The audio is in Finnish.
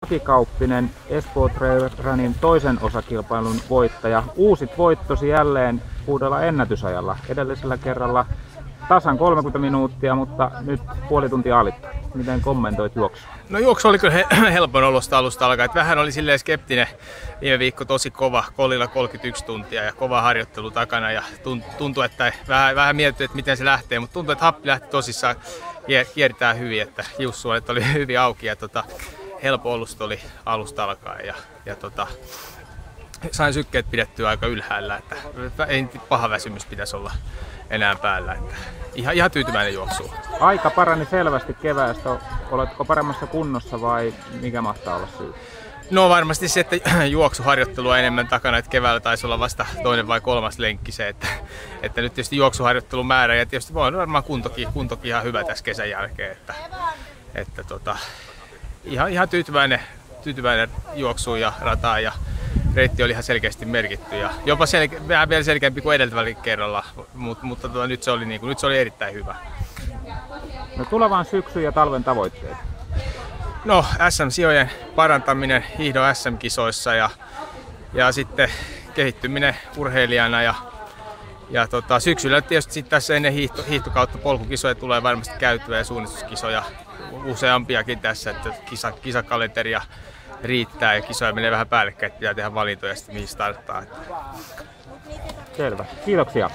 Aki Kauppinen, Espoo Trail Runin toisen osakilpailun voittaja. Uusit voittosi jälleen uudella ennätysajalla. Edellisellä kerralla tasan 30 minuuttia, mutta nyt puoli tuntia alittu. Miten kommentoit juoksua? No juoksu oli kyllä helpon olosta alusta alkaen. Vähän oli silleen skeptinen viime viikko, tosi kova, kolilla 31 tuntia ja kova harjoittelu takana ja tuntui, että vähän mietitty, että miten se lähtee, mutta tuntui, että happi lähti tosissaan kiertää hyvin, että hiussuonet oli hyvin auki ja helppo olusta oli alusta alkaen ja sain sykkeet pidettyä aika ylhäällä, että ei paha väsymys pitäisi olla enää päällä, että ihan tyytyväinen juoksuun. Aika parani selvästi keväästä. Oletko paremmassa kunnossa vai mikä mahtaa olla syy? No varmasti se, että juoksuharjoittelua enemmän takana, että keväällä taisi olla vasta toinen vai kolmas lenkki se, että nyt tietysti juoksuharjoittelun määrä ja tietysti voi varmaan kuntokin ihan hyvä tässä kesän jälkeen, että ihan tyytyväinen juoksuun ja rataan ja reitti oli ihan selkeästi merkitty ja jopa vähän vielä selkeämpi kuin edeltävällä kerralla, mutta nyt se oli erittäin hyvä. No tulevan syksyn ja talven tavoitteet? No SM-sijojen parantaminen hiihdon SM-kisoissa ja sitten kehittyminen urheilijana ja syksyllä tietysti tässä ennen hiihtokautta polkukisoja tulee varmasti käytyä ja suunnistuskisoja useampiakin tässä, että kisakalenteria riittää ja kisoja menee vähän päällekkäin, että pitää tehdä valintoja sitten mihin starttaa. Selvä. Kiitoksia.